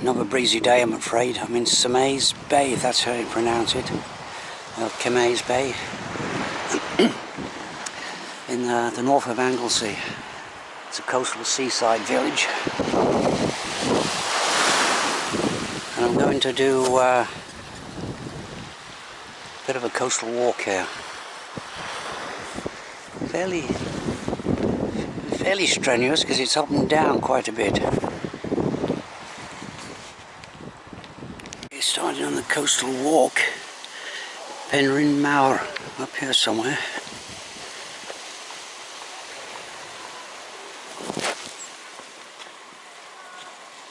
Another breezy day, I'm afraid. I'm in Cemaes Bay, if that's how you pronounce it. Cemaes Bay. In the north of Anglesey. It's a coastal seaside village. And I'm going to do a bit of a coastal walk here. Fairly strenuous because it's up and down quite a bit. Starting on the coastal walk, Penryn Mawr, up here somewhere.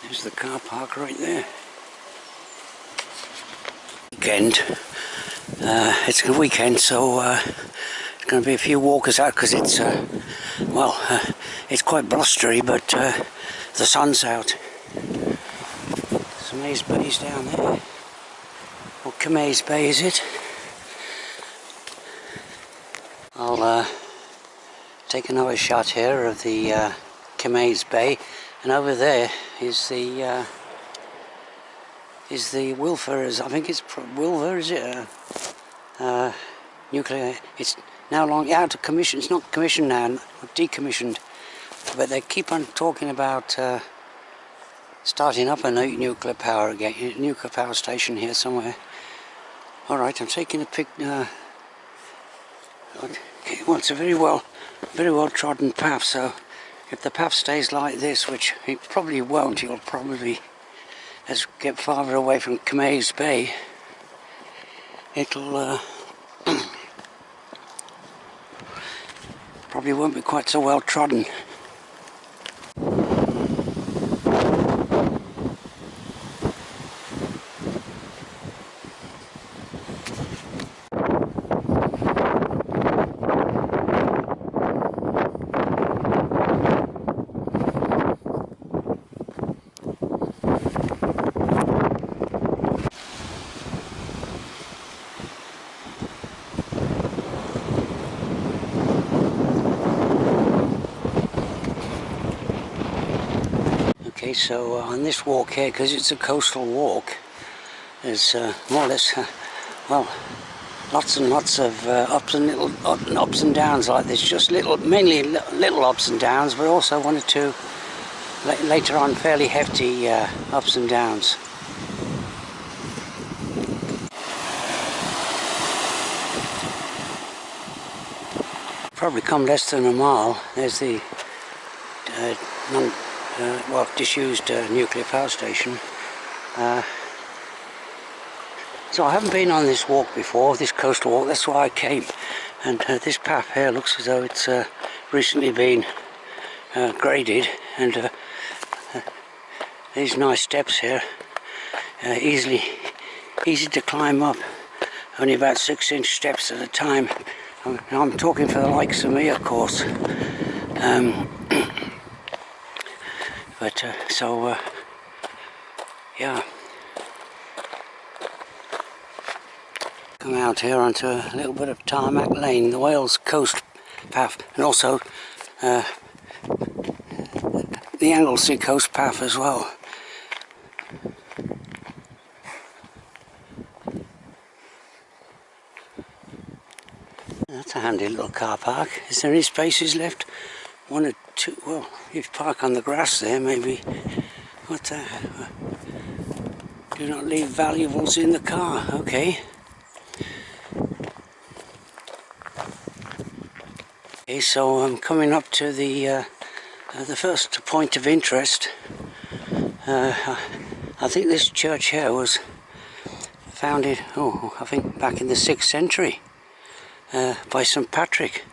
There's the car park right there. Weekend. It's a weekend, so there's going to be a few walkers out because it's it's quite blustery, but the sun's out. Cemaes Bay's down there. Or Cemaes Bay, is it? I'll take another shot here of the Cemaes Bay, and over there is the Wilfer. I think it's Wilfer, is it? Nuclear. It's now long out of commission. It's not commissioned now, decommissioned. But they keep on talking about starting up a nuclear power again, nuclear power station here somewhere. All right, I'm taking a pic. Okay, well, it's a very well trodden path. So if the path stays like this, which it probably won't, you'll probably, as we get farther away from Cemaes Bay, it'll probably won't be quite so well trodden. Okay, so on this walk here, because it's a coastal walk, there's more or less, well, lots and lots of ups and downs like this. Just mainly little ups and downs, but also one or two later on fairly hefty ups and downs. Probably come less than a mile. There's the disused nuclear power station. So I haven't been on this walk before, this coastal walk. That's why I came. And this path here looks as though it's recently been graded, and these nice steps here, easy to climb up. Only about 6-inch steps at a time. I'm talking for the likes of me, of course. Yeah. Come out here onto a little bit of Tarmac Lane, the Wales Coast Path, and also the Anglesey Coast Path as well. That's a handy little car park. Is there any spaces left? One or two. Well, if you park on the grass there, maybe. What the? Do not leave valuables in the car. Okay. Okay, so I'm coming up to the first point of interest. I think this church here was founded, I think back in the 6th century by St. Patrick.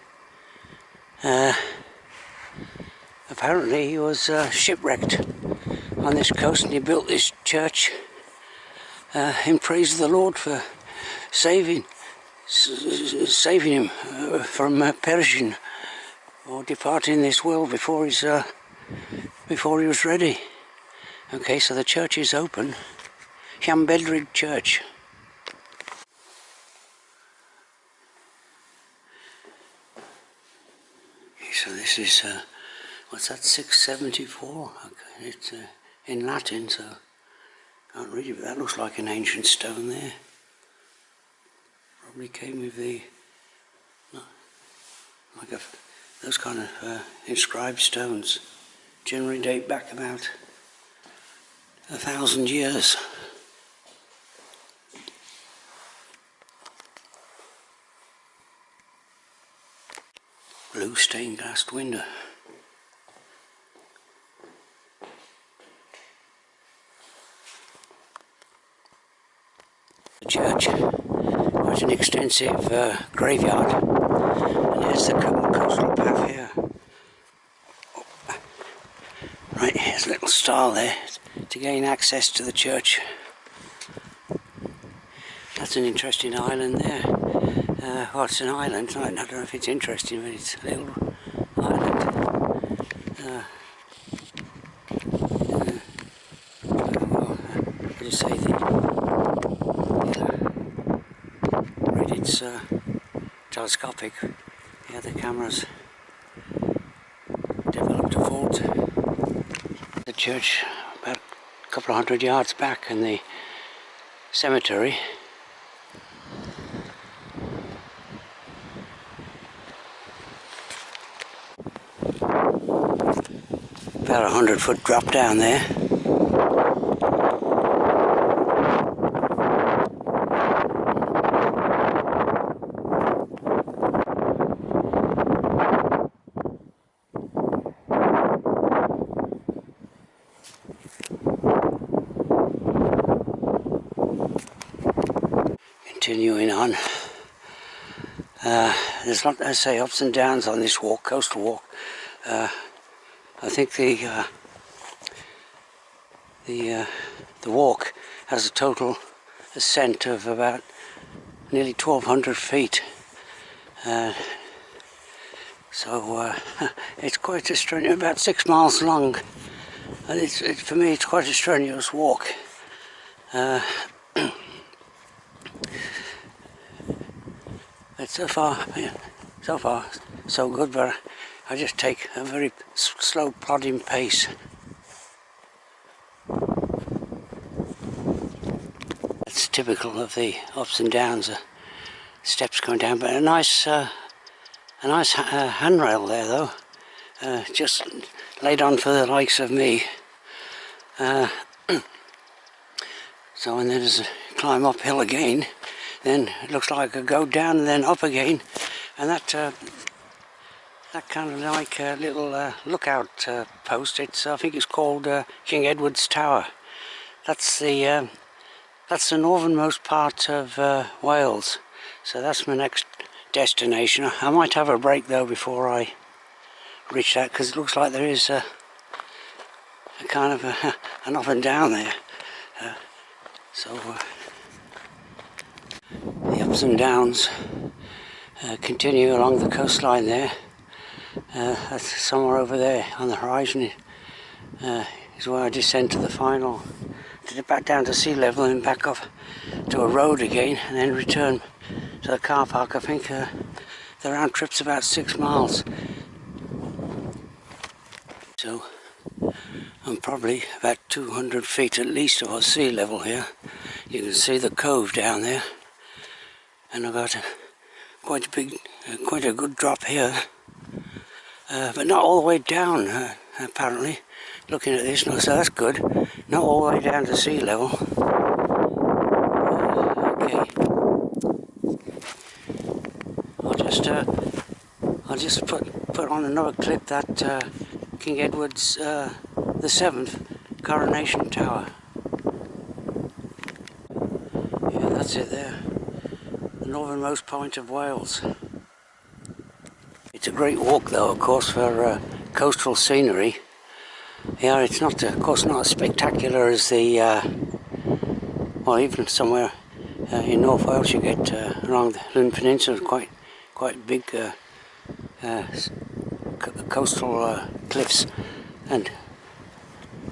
Apparently he was shipwrecked on this coast, and he built this church in praise of the Lord for saving him from perishing or departing this world before he was ready. Okay, so the church is open. Llanbedryd Church. Okay, so this is what's that, 674? Okay, it's in Latin, so Can't read it, but that looks like an ancient stone there. Probably came with the, like those kind of inscribed stones. Generally date back about 1,000 years. Blue stained glass window. The church, quite an extensive graveyard, and here's the coastal path here. Right, here's a little star there to gain access to the church. That's an interesting island there. Well, it's an island. I don't know if it's interesting, but it's a little island. What do you say? It's telescopic. Yeah, the camera's developed a fault. The church about a couple of 100 yards back, and the cemetery. About a 100-foot drop down there. Continuing on, there's a lot, I say, ups and downs on this walk, coastal walk. I think the walk has a total ascent of about nearly 1,200 feet. So it's quite a strenuous, about 6 miles long, and for me it's quite a strenuous walk. But so far so good, but I just take a very slow plodding pace. That's typical of the ups and downs, steps going down, but a nice handrail there though, just laid on for the likes of me. So when there's a climb uphill again, then it looks like I go down and then up again, and that kind of like a little lookout post. I think it's called King Edward's Tower. That's the northernmost part of Wales. So that's my next destination. I might have a break though before I reach that, because it looks like there is a kind of an up and down there. The ups and downs continue along the coastline there. That's somewhere over there on the horizon is where I descend to the final, back down to sea level and back up to a road again, and then return to the car park. I think the round trip's about 6 miles. So I'm probably about 200 feet at least above sea level here. You can see the cove down there, and I've got quite a good drop here, but not all the way down apparently. Looking at this, so that's good. Not all the way down to sea level. Okay, I'll just put on another clip that King Edward's the 7th Coronation Tower. Yeah, that's it there. The northernmost point of Wales. It's a great walk though, of course, for coastal scenery. Yeah, it's not, of course, not as spectacular as the, well, even somewhere in North Wales you get along the Lune Peninsula, quite big coastal cliffs,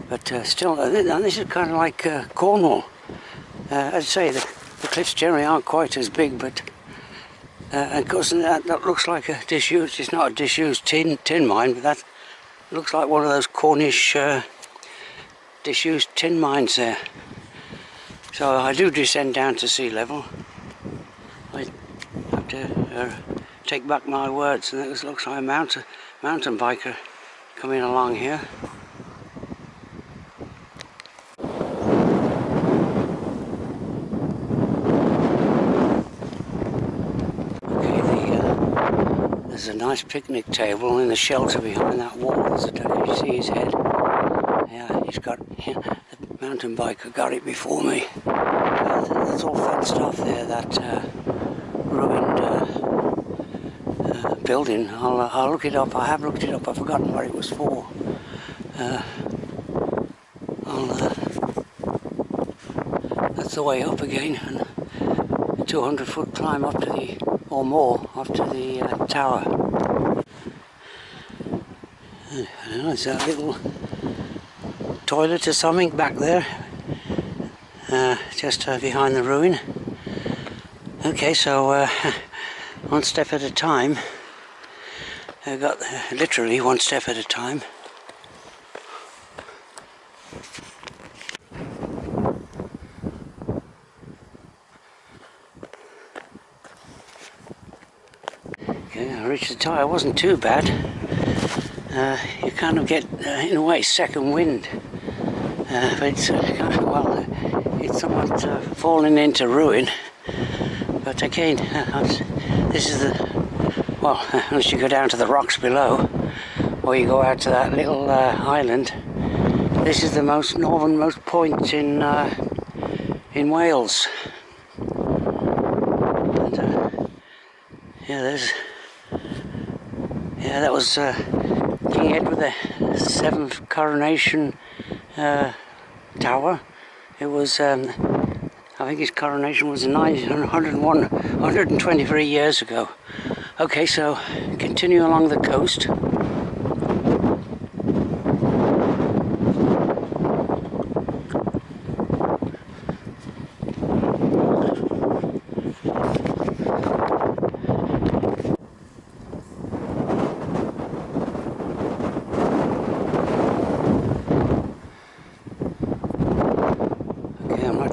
but still, and this is kind of like Cornwall. As I say, the cliffs generally aren't quite as big, but of course that looks like a disused. It's not a disused tin mine, but that looks like one of those Cornish disused tin mines there. So I do descend down to sea level. I have to take back my words, and it looks like a mountain biker coming along here. There's a nice picnic table in the shelter behind that wall. Can you see his head? Yeah, he's got, the mountain biker got it before me. That's all fenced off there, that ruined building. I'll look it up. I have looked it up. I've forgotten what it was for. That's the way up again, and a 200-foot climb up to the, or more, up to the tower. There's that little toilet or something back there, just behind the ruin. Okay, so one step at a time. I got literally one step at a time. Okay, I reached the top. It wasn't too bad. You kind of get, in a way, second wind. But it's kind of, well, it's somewhat falling into ruin. But again, this is the, well, unless you go down to the rocks below, or you go out to that little island, this is the most northernmost point in Wales. And, yeah, that was King Edward the Seventh coronation tower. It was, I think his coronation was 123 years ago. Okay, so continue along the coast.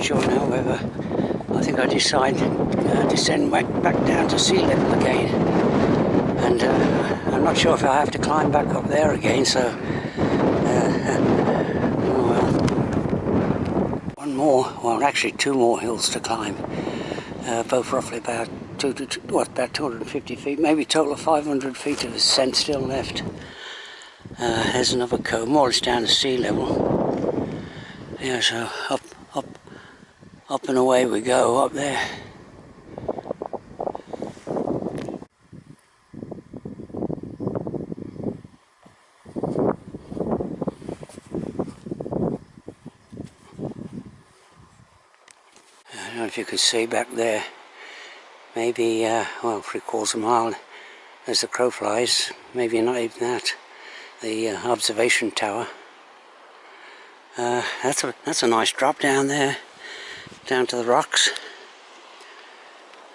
Sure now whether I think I decide to descend back down to sea level again, and I'm not sure if I have to climb back up there again, so one more, well actually two more hills to climb, both roughly about about 250 feet, maybe a total of 500 feet of ascent still left. There's another cove, more or less down to sea level. Yeah, so up and away we go up there. I don't know if you can see back there, maybe, well, 3/4 mile as the crow flies, maybe not even that, the observation tower. That's a nice drop down there, down to the rocks.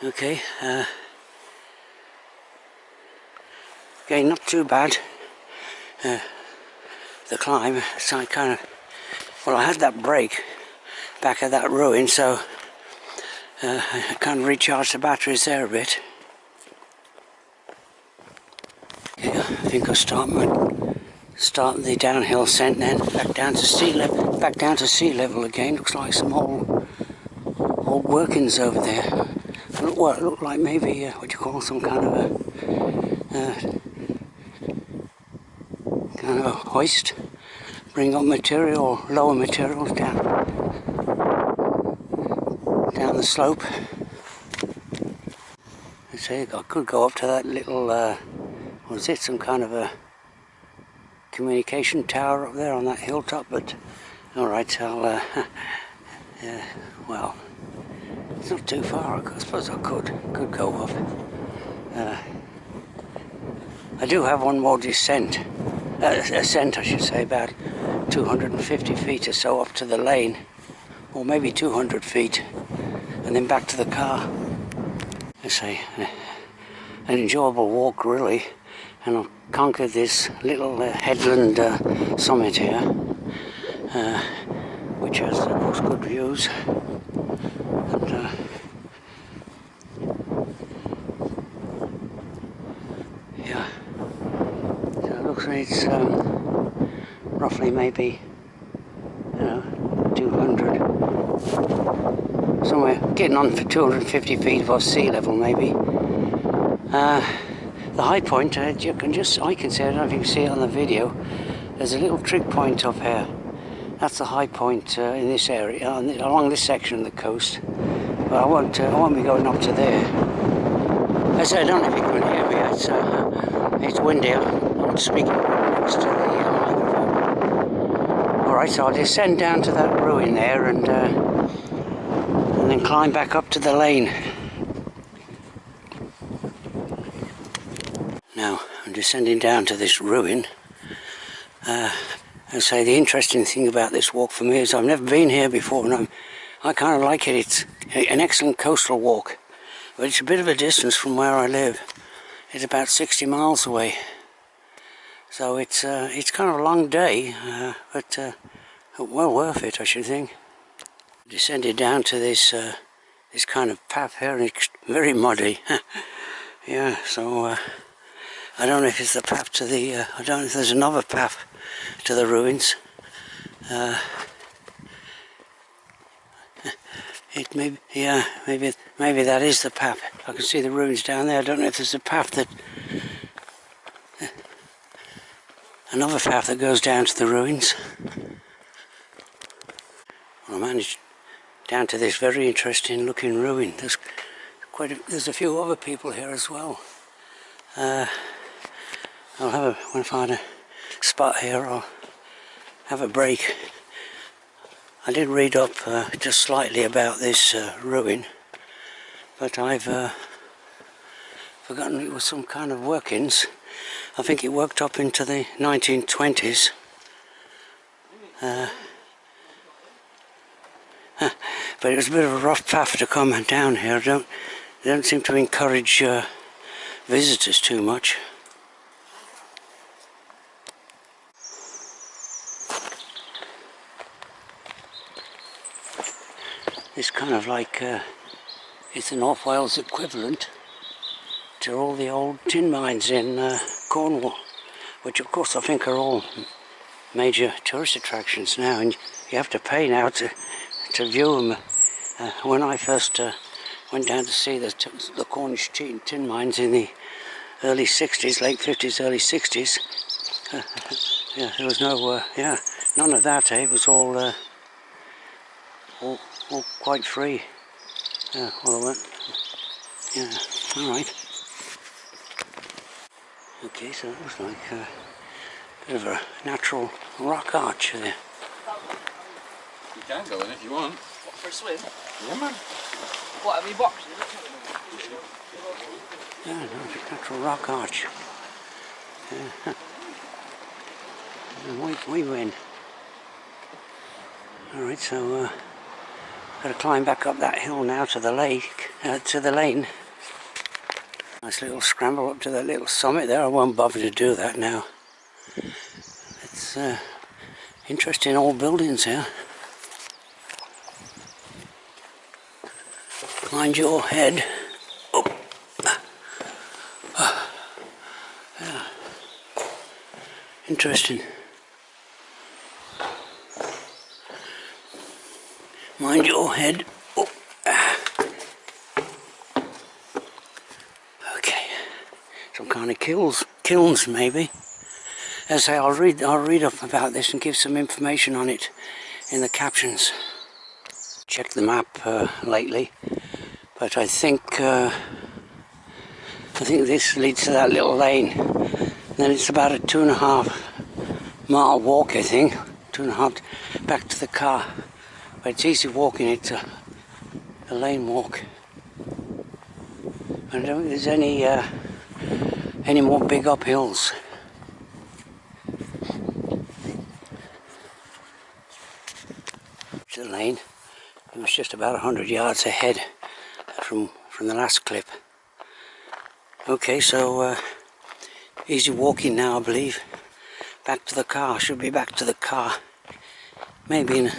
Okay, again, not too bad, the climb. So I kind of, well, I had that break back at that ruin, so I kind of recharged the batteries there a bit. Okay, I think I'll start the downhill ascent then, back down to sea level again. Looks like some old workings over there. Look like maybe what you call some kind of a hoist. Bring up material, lower materials down the slope. I say I could go up to that little, was it some kind of a communication tower up there on that hilltop? But alright, I'll well, it's not too far. I suppose I could go up. I do have one more ascent I should say, about 250 feet or so up to the lane, or maybe 200 feet, and then back to the car. I say, an enjoyable walk really, and I've conquered this little headland summit here, which has of course good views. And, yeah, so it looks like it's roughly maybe, you know, 200, somewhere getting on for 250 feet above sea level maybe. The high point, I can see, I don't know if you can see it on the video, there's a little trig point up here. That's the high point in this area, along this section of the coast. But I won't be going up to there. As I don't know if you can hear me, it's windy. I'm speaking next to the microphone. Alright, so I'll descend down to that ruin there and then climb back up to the lane. Now, I'm descending down to this ruin. I say the interesting thing about this walk for me is I've never been here before, and I kind of like it. It's an excellent coastal walk, but it's a bit of a distance from where I live. It's about 60 miles away, so it's kind of a long day, but well worth it, I should think. Descended down to this this kind of path here, and it's very muddy. Yeah, so I don't know if it's the path to the, I don't know if there's another path to the ruins. It may, yeah, maybe that is the path. I can see the ruins down there. I don't know if there's a path that, another path that goes down to the ruins. Well, I managed down to this very interesting looking ruin. There's a few other people here as well. When I find a spot here, I'll have a break. I did read up just slightly about this ruin, but I've forgotten it was some kind of workings. I think it worked up into the 1920s. But it was a bit of a rough path to come down here. They don't seem to encourage visitors too much. It's kind of like it's the North Wales equivalent to all the old tin mines in Cornwall, which of course I think are all major tourist attractions now, and you have to pay now to view them. When I first went down to see the Cornish tin mines in the early 60s, late 50s, early 60s, yeah, there was no, none of that, It was all quite free. Yeah, all of it. Yeah, alright. Okay, so it looks like a bit of a natural rock arch there. You can go in if you want. What, for a swim? Yeah, man. What, have you boxed? Yeah, no, it's a natural rock arch. Yeah. We win. Alright, so got to climb back up that hill now to the lake, to the lane. Nice little scramble up to that little summit there. I won't bother to do that now. It's interesting old buildings here. Mind your head. Oh. Yeah. Interesting. Mind your head. Oh. Okay. Some kind of kilns maybe. As I say, I'll read up about this and give some information on it in the captions. Checked the map lately, but I think this leads to that little lane. And then it's about a 2.5 mile walk, I think, 2.5 back to the car. But it's easy walking. It's a lane walk. I don't think there's any more big uphills. The lane. It was just about 100 yards ahead from the last clip. Okay, so easy walking now, I believe. Back to the car. Should be back to the car. Maybe in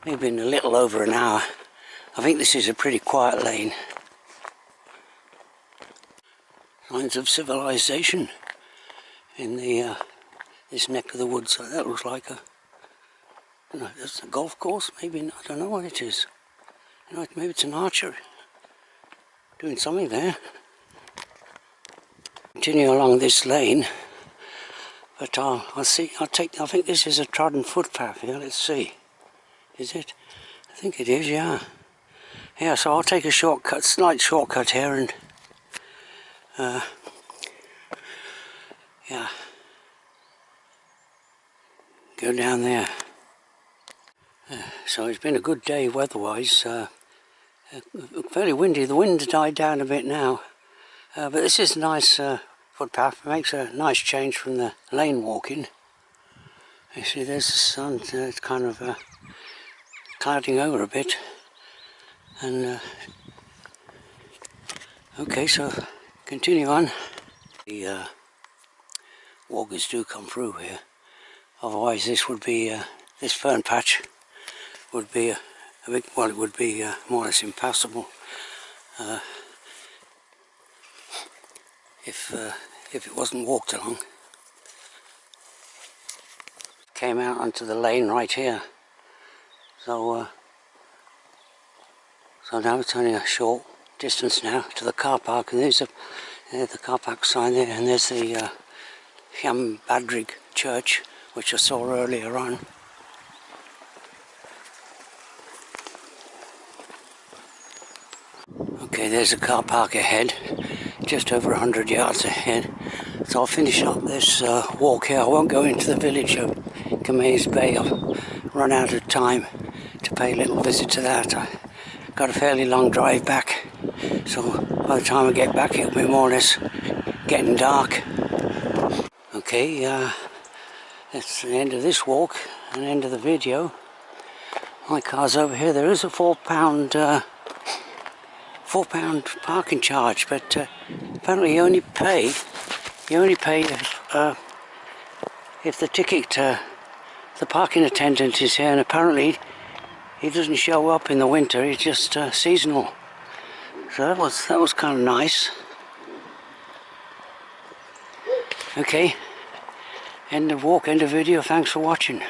a little over an hour. I think this is a pretty quiet lane. Signs of civilization in the this neck of the woods. So that looks like a, I don't know, that's a golf course, maybe, I don't know what it is. You know, maybe it's an archer doing something there. Continue along this lane, but I think this is a trodden footpath here. Let's see, is it? I think it is, yeah. Yeah, so I'll take a shortcut, slight shortcut here, and yeah, go down there. So it's been a good day weather-wise. Fairly windy. The wind's died down a bit now, but this is a nice footpath. It makes a nice change from the lane walking. You see, there's the sun. It's kind of clouding over a bit, and okay, so continue on. The walkers do come through here. Otherwise, this would be this fern patch would be well, it would be more or less impassable if it wasn't walked along. Came out onto the lane right here, so now it's only a short distance now to the car park, and there's the car park sign there, and there's the Badrig church, which I saw earlier on. Okay, there's a car park ahead, just over 100 yards ahead. So I'll finish up this walk here. I won't go into the village of Cemaes Bay. I'll run out of time to pay a little visit to that. I've got a fairly long drive back, so by the time I get back it'll be more or less getting dark. Okay, that's the end of this walk and end of the video. My car's over here. There is a £4 parking charge, but apparently you only pay if the ticket, the parking attendant is here, and apparently he doesn't show up in the winter. He's just seasonal. So that was kind of nice. Okay, end of walk, end of video. Thanks for watching.